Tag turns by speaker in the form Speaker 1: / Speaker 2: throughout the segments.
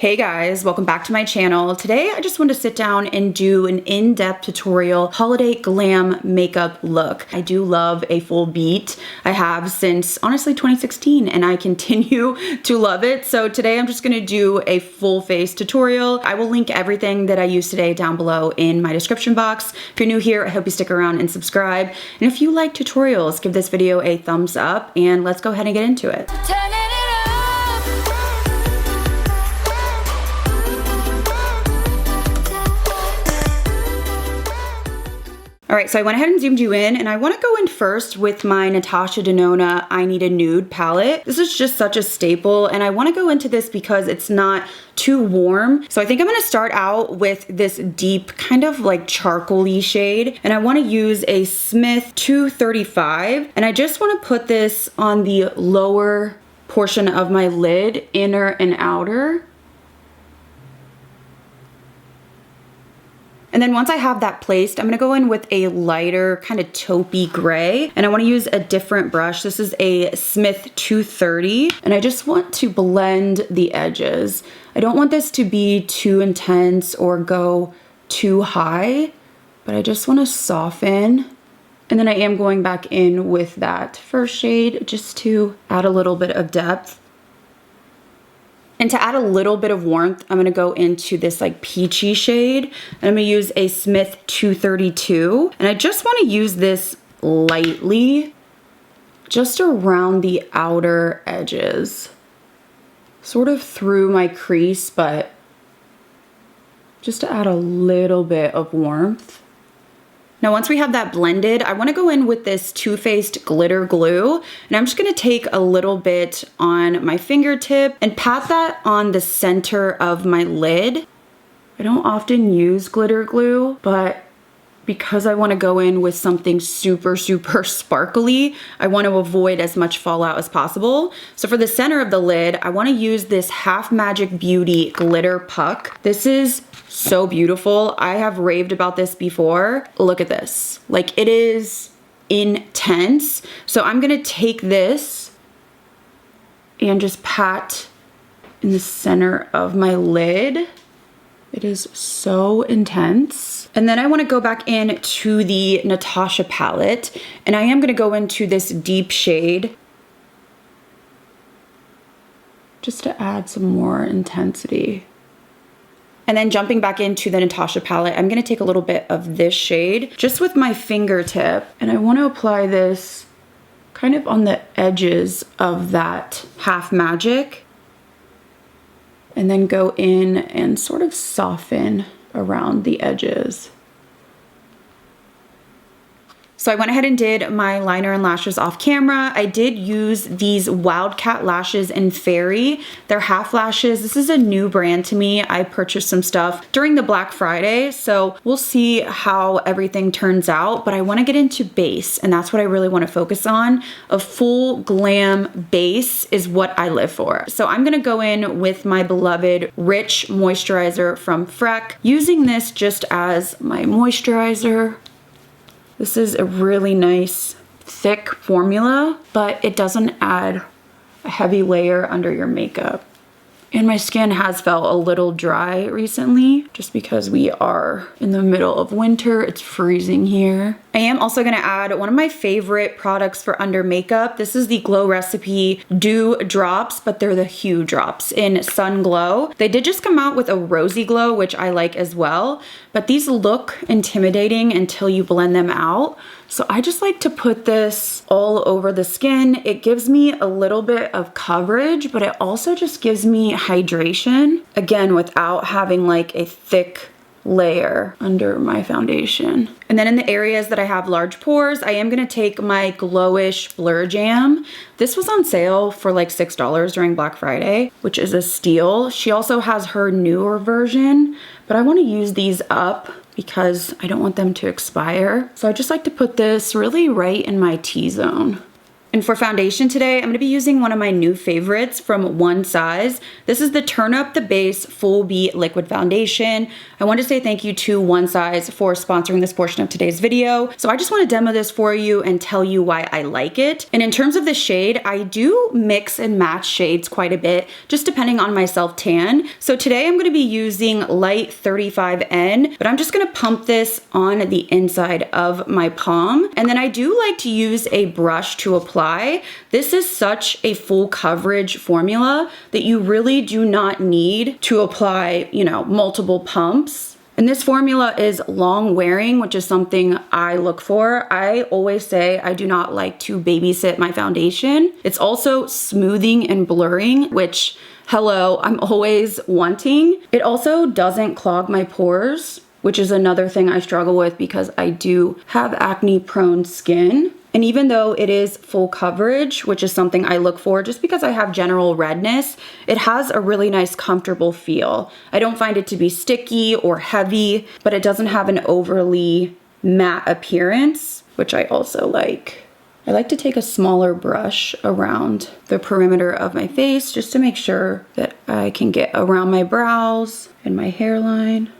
Speaker 1: Hey guys, welcome back to my channel. Today I just want to sit down and do an in-depth tutorial holiday glam makeup look. I do love a full beat. I have since honestly 2016 and I continue to love it. So today I'm just going to do a full face tutorial. I will link everything that I used today down below in my description box. If you're new here, I hope you stick around and subscribe. And if you like tutorials, give this video a thumbs up and let's go ahead and get into it. All right, so I went ahead and zoomed you in, and I want to go in first with my Natasha Denona I Need a Nude palette. This is just such a staple, and I want to go into this because it's not too warm. So I think I'm going to start out with this deep kind of like charcoal-y shade, and I want to use a Smith 235, and I just want to put this on the lower portion of my lid, inner and outer. And then once I have that placed, I'm gonna go in with a lighter kind of taupey gray, and I wanna use a different brush. This is a Smith 230, and I just want to blend the edges. I don't want this to be too intense or go too high, but I just wanna soften. And then I am going back in with that first shade just to add a little bit of depth. And to add a little bit of warmth, I'm gonna go into this like peachy shade. And I'm gonna use a Smith 232. And I just wanna use this lightly, just around the outer edges. Sort of through my crease, but just to add a little bit of warmth. Now once we have that blended, I wanna go in with this Too Faced glitter glue, and I'm just gonna take a little bit on my fingertip and pat that on the center of my lid. I don't often use glitter glue, but because I wanna go in with something super sparkly, I wanna avoid as much fallout as possible. So for the center of the lid, I wanna use this Half Magic Beauty glitter puck. This is so beautiful. I have raved about this before. Look at this. Like, it is intense. So I'm gonna take this and just pat in the center of my lid. It is so intense. And then I wanna go back in to the Natasha palette, and I am gonna go into this deep shade just to add some more intensity. And then jumping back into the Natasha palette, I'm gonna take a little bit of this shade just with my fingertip, and I wanna apply this kind of on the edges of that Half Magic, and then go in and sort of soften around the edges. So I went ahead and did my liner and lashes off camera. I did use these Wildcat lashes in Fairy. They're half lashes. This is a new brand to me. I purchased some stuff during the Black Friday, so we'll see how everything turns out, but I wanna get into base, and that's what I really wanna focus on. A full glam base is what I live for. So I'm gonna go in with my beloved Rich Moisturizer from Freck, using this just as my moisturizer. This is a really nice, thick formula, but it doesn't add a heavy layer under your makeup. And my skin has felt a little dry recently, just because we are in the middle of winter. It's freezing here. I am also gonna add one of my favorite products for under makeup. This is the Glow Recipe Dew Drops, but they're the Hue Drops in Sun Glow. They did just come out with a rosy glow, which I like as well, but these look intimidating until you blend them out. So I just like to put this all over the skin. It gives me a little bit of coverage, but it also just gives me hydration, again, without having like a thick layer under my foundation. And then in the areas that I have large pores, I am gonna take my Glowish Blur Jam. This was on sale for like $6 during Black Friday, which is a steal. She also has her newer version, but I wanna use these up because I don't want them to expire. So I just like to put this really right in my T-zone. And for foundation today, I'm gonna be using one of my new favorites from One Size. This is the Turn Up the Base Full Beat Liquid Foundation. I want to say thank you to One Size for sponsoring this portion of today's video. So I just want to demo this for you and tell you why I like it. And in terms of the shade, I do mix and match shades quite a bit, just depending on my self-tan. So today I'm gonna be using light 35N, but I'm just gonna pump this on the inside of my palm. And then I do like to use a brush to apply. This is such a full coverage formula that you really do not need to apply, you know, multiple pumps. And this formula is long wearing, which is something I look for. I always say I do not like to babysit my foundation. It's also smoothing and blurring, which, hello, I'm always wanting. It also doesn't clog my pores, which is another thing I struggle with because I do have acne prone skin. And even though it is full coverage, which is something I look for just because I have general redness, it has a really nice comfortable feel. I don't find it to be sticky or heavy, but it doesn't have an overly matte appearance, which I also like. I like to take a smaller brush around the perimeter of my face just to make sure that I can get around my brows and my hairline.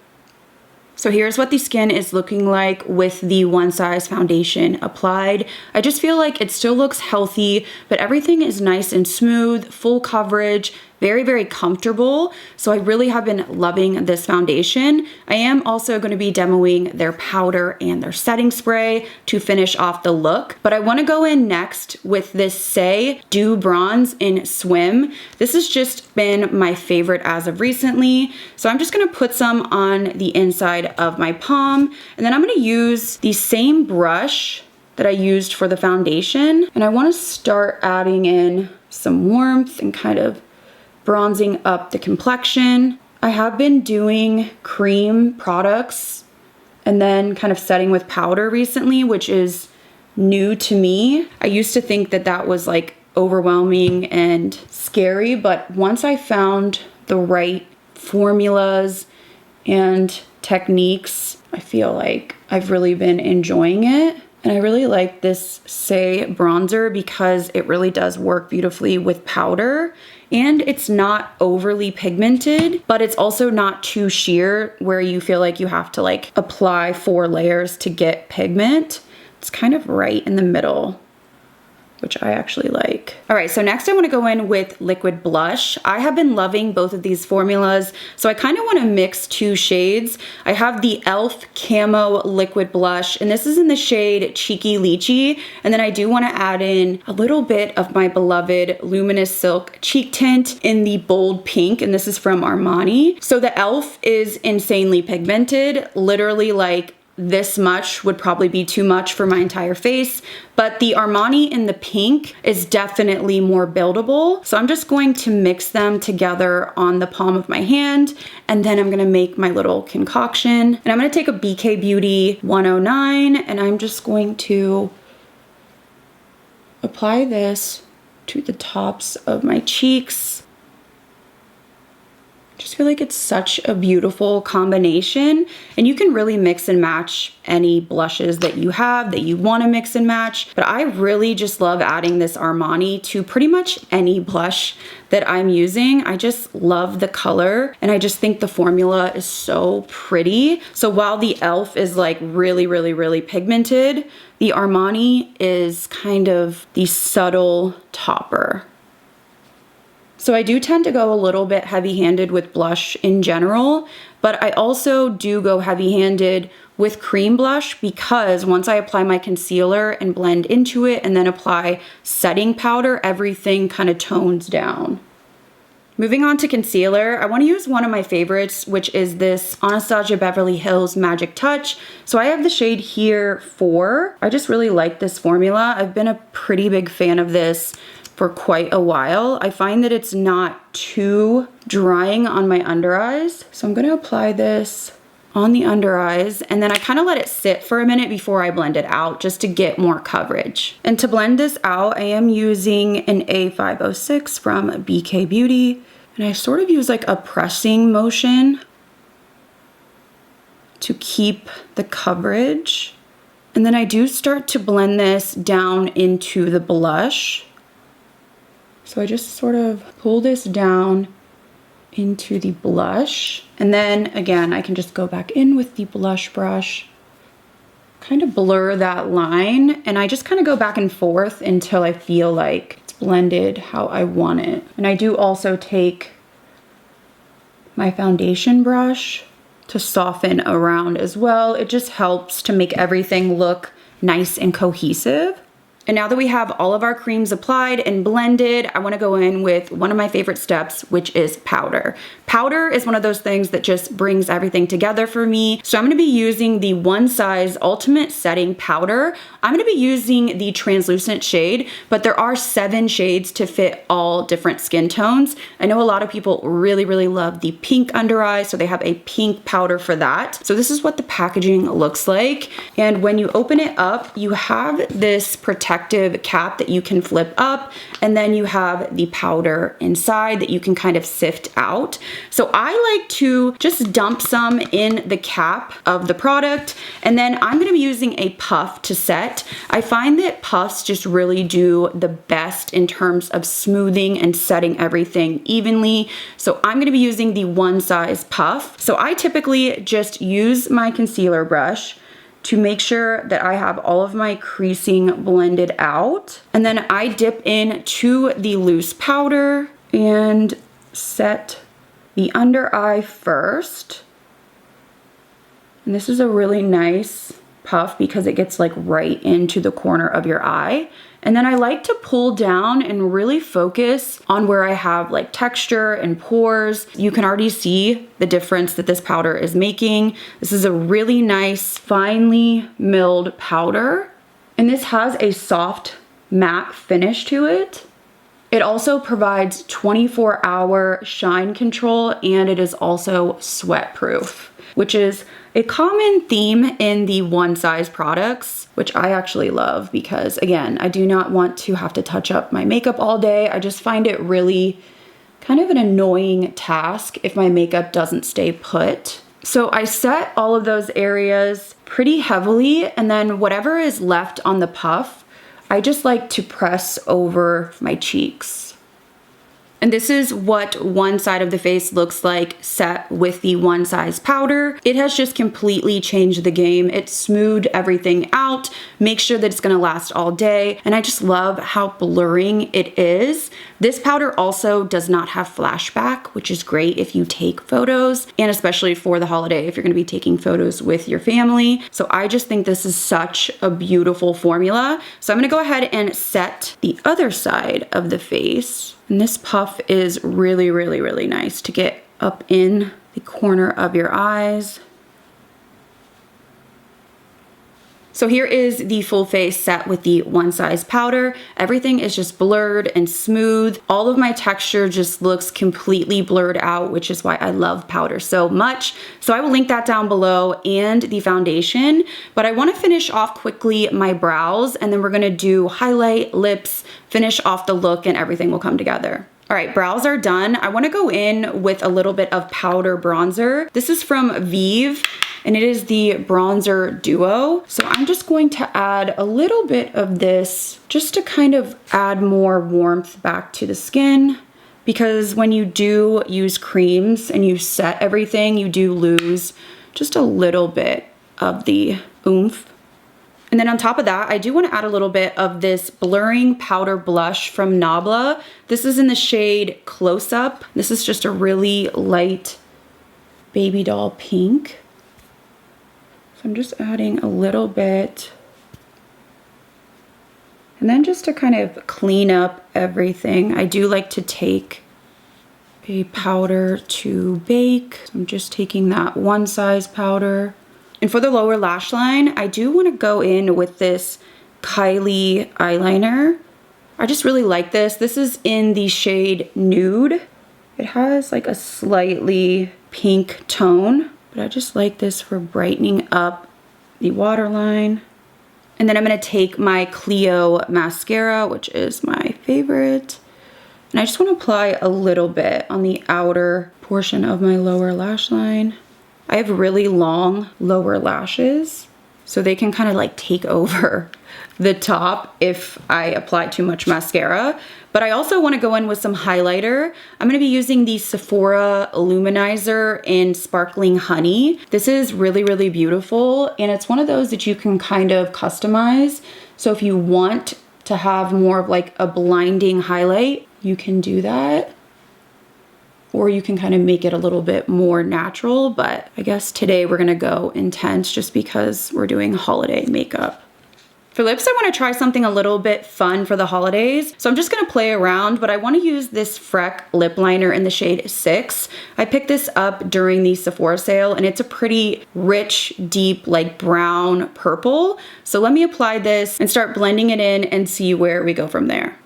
Speaker 1: So here's what the skin is looking like with the One Size foundation applied. I just feel like it still looks healthy, but everything is nice and smooth, full coverage, very, very comfortable. So I really have been loving this foundation. I am also going to be demoing their powder and their setting spray to finish off the look. But I want to go in next with this Say Dew Bronze in Swim. This has just been my favorite as of recently. So I'm just going to put some on the inside of my palm. And then I'm going to use the same brush that I used for the foundation. And I want to start adding in some warmth and kind of bronzing up the complexion. I have been doing cream products and then kind of setting with powder recently, which is new to me. I used to think that that was like overwhelming and scary, but once I found the right formulas and techniques, I feel like I've really been enjoying it. And I really like this Say bronzer because it really does work beautifully with powder. And it's not overly pigmented, but it's also not too sheer where you feel like you have to like apply 4 layers to get pigment. It's kind of right in the middle, which I actually like. All right, so next I wanna go in with liquid blush. I have been loving both of these formulas, so I kind of wanna mix 2 shades. I have the e.l.f. Camo Liquid Blush, and this is in the shade Cheeky Lychee, and then I do wanna add in a little bit of my beloved Luminous Silk Cheek Tint in the bold pink, and this is from Armani. So the e.l.f. is insanely pigmented, literally like this much would probably be too much for my entire face, but the Armani in the pink is definitely more buildable. So I'm just going to mix them together on the palm of my hand, and then I'm gonna make my little concoction. And I'm gonna take a BK Beauty 109, and I'm just going to apply this to the tops of my cheeks. Just feel like it's such a beautiful combination, and you can really mix and match any blushes that you have that you want to mix and match, but I really just love adding this Armani to pretty much any blush that I'm using. I just love the color, and I just think the formula is so pretty. So while the e.l.f. is like really, really, really pigmented, the Armani is kind of the subtle topper. So I do tend to go a little bit heavy-handed with blush in general, but I also do go heavy-handed with cream blush because once I apply my concealer and blend into it and then apply setting powder, everything kind of tones down. Moving on to concealer, I want to use one of my favorites, which is this Anastasia Beverly Hills Magic Touch. So I have the shade here 4. I just really like this formula. I've been a pretty big fan of this for quite a while. I find that it's not too drying on my under eyes. So I'm gonna apply this on the under eyes, and then I kind of let it sit for a minute before I blend it out just to get more coverage. And to blend this out, I am using an A506 from BK Beauty, and I sort of use like a pressing motion to keep the coverage. And then I do start to blend this down into the blush. So I just sort of pull this down into the blush. And then again, I can just go back in with the blush brush, kind of blur that line. And I just kind of go back and forth until I feel like it's blended how I want it. And I do also take my foundation brush to soften around as well. It just helps to make everything look nice and cohesive. And now that we have all of our creams applied and blended, I wanna go in with one of my favorite steps, which is powder. Powder is one of those things that just brings everything together for me. So I'm gonna be using the One Size Ultimate Setting Powder. I'm gonna be using the translucent shade, but there are 7 shades to fit all different skin tones. I know a lot of people really, really love the pink under eye, so they have a pink powder for that. So this is what the packaging looks like. And when you open it up, you have this protective cap that you can flip up, and then you have the powder inside that you can kind of sift out. So I like to just dump some in the cap of the product, and then I'm gonna be using a puff to set. I find that puffs just really do the best in terms of smoothing and setting everything evenly. So I'm gonna be using the One Size puff. So I typically just use my concealer brush to make sure that I have all of my creasing blended out. And then I dip into the loose powder and set the under eye first. And this is a really nice puff because it gets like right into the corner of your eye. And then I like to pull down and really focus on where I have like texture and pores. You can already see the difference that this powder is making. This is a really nice, finely milled powder. And this has a soft matte finish to it. It also provides 24-hour shine control, and it is also sweat proof, which is a common theme in the One Size products, which I actually love because, again, I do not want to have to touch up my makeup all day. I just find it really kind of an annoying task if my makeup doesn't stay put. So I set all of those areas pretty heavily, and then whatever is left on the puff, I just like to press over my cheeks. And this is what one side of the face looks like set with the One Size powder. It has just completely changed the game. It smoothed everything out, makes sure that it's gonna last all day. And I just love how blurring it is. This powder also does not have flashback, which is great if you take photos, and especially for the holiday, if you're gonna be taking photos with your family. So I just think this is such a beautiful formula. So I'm gonna go ahead and set the other side of the face. And this puff is really, really, really nice to get up in the corner of your eyes. So here is the full face set with the One Size powder. Everything is just blurred and smooth. All of my texture just looks completely blurred out, which is why I love powder so much. So I will link that down below and the foundation, but I wanna finish off quickly my brows, and then we're gonna do highlight, lips, finish off the look, and everything will come together. All right, brows are done. I wanna go in with a little bit of powder bronzer. This is from Vive, and it is the Bronzer Duo. So I'm just going to add a little bit of this just to kind of add more warmth back to the skin, because when you do use creams and you set everything, you do lose just a little bit of the oomph. And then on top of that, I do want to add a little bit of this blurring powder blush from Nabla. This is in the shade Close Up. This is just a really light baby doll pink. So I'm just adding a little bit. And then just to kind of clean up everything, I do like to take a powder to bake. So I'm just taking that One Size powder. And for the lower lash line, I do want to go in with this Kylie eyeliner. I just really like this. This is in the shade Nude. It has like a slightly pink tone, but I just like this for brightening up the waterline. And then I'm gonna take my Clio mascara, which is my favorite. And I just wanna apply a little bit on the outer portion of my lower lash line. I have really long lower lashes, so they can kind of like take over the top if I apply too much mascara. But I also want to go in with some highlighter. I'm going to be using the Sephora Illuminizer in Sparkling Honey. This is really, really beautiful, and it's one of those that you can kind of customize. So if you want to have more of like a blinding highlight, you can do that. Or you can kind of make it a little bit more natural, but I guess today we're gonna go intense just because we're doing holiday makeup. For lips, I wanna try something a little bit fun for the holidays. So I'm just gonna play around, but I wanna use this Freck lip liner in the shade 6. I picked this up during the Sephora sale, and it's a pretty rich, deep, like brown purple. So let me apply this and start blending it in and see where we go from there.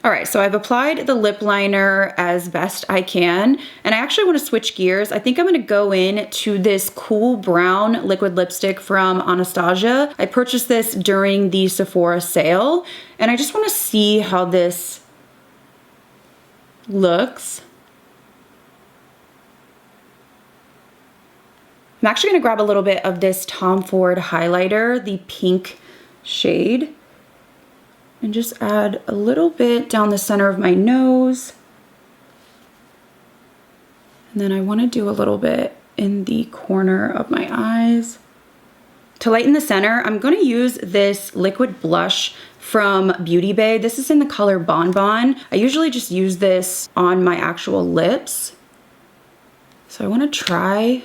Speaker 1: All right, so I've applied the lip liner as best I can, and I actually want to switch gears. I think I'm going to go in to this cool brown liquid lipstick from Anastasia. I purchased this during the Sephora sale, and I just want to see how this looks. I'm actually going to grab a little bit of this Tom Ford highlighter, the pink shade, and just add a little bit down the center of my nose. And then I want to do a little bit in the corner of my eyes. To lighten the center, I'm going to use this liquid blush from Beautybay. This is in the color Bon Bon. I usually just use this on my actual lips. So I want to try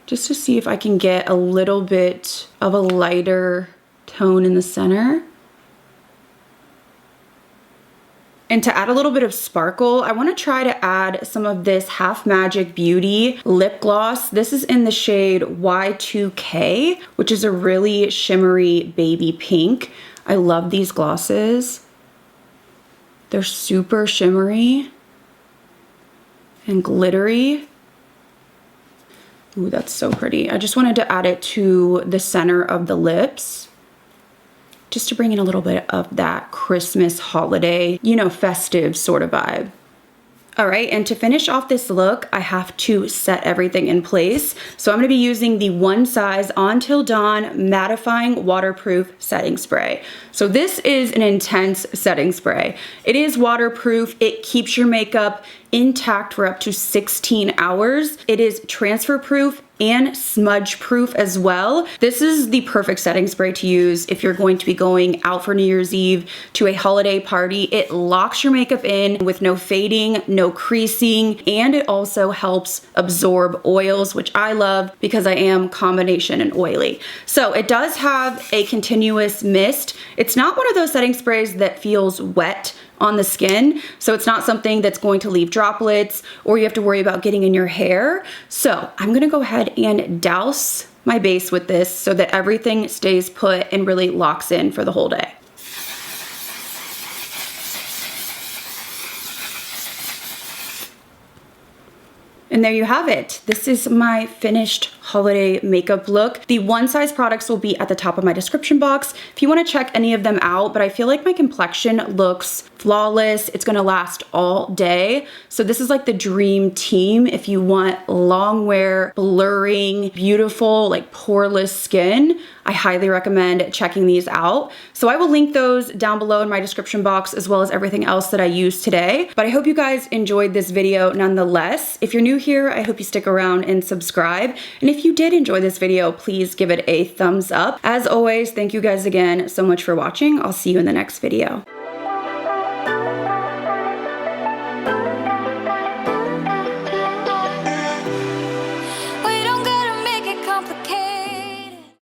Speaker 1: just to see if I can get a little bit of a lighter tone in the center. And to add a little bit of sparkle, I want to try to add some of this Half Magic Beauty lip gloss. This is in the shade Y2K, which is a really shimmery baby pink. I love these glosses. They're super shimmery and glittery. Ooh, that's so pretty. I just wanted to add it to the center of the lips, just to bring in a little bit of that Christmas holiday, you know, festive sort of vibe. All right, and to finish off this look, I have to set everything in place. So I'm gonna be using the One Size Until Dawn Mattifying Waterproof Setting Spray. So this is an intense setting spray. It is waterproof, it keeps your makeup intact for up to 16 hours. It is transfer proof and smudge proof as well. This is the perfect setting spray to use if you're going to be going out for New Year's Eve to a holiday party. It locks your makeup in with no fading, no creasing, and it also helps absorb oils, which I love because I am combination and oily. So it does have a continuous mist. It's not one of those setting sprays that feels wet on the skin, so it's not something that's going to leave droplets or you have to worry about getting in your hair. So I'm gonna go ahead and douse my base with this so that everything stays put and really locks in for the whole day. And there you have it. This is my finished holiday makeup look. The One Size products will be at the top of my description box if you want to check any of them out, but I feel like my complexion looks flawless. It's gonna last all day. So this is like the dream team if you want long wear, blurring, beautiful, like poreless skin. I highly recommend checking these out. So I will link those down below in my description box as well as everything else that I used today. But I hope you guys enjoyed this video nonetheless. If you're new here, I hope you stick around and subscribe. And if you did enjoy this video, please give it a thumbs up. As always, thank you guys again so much for watching. I'll see you in the next video.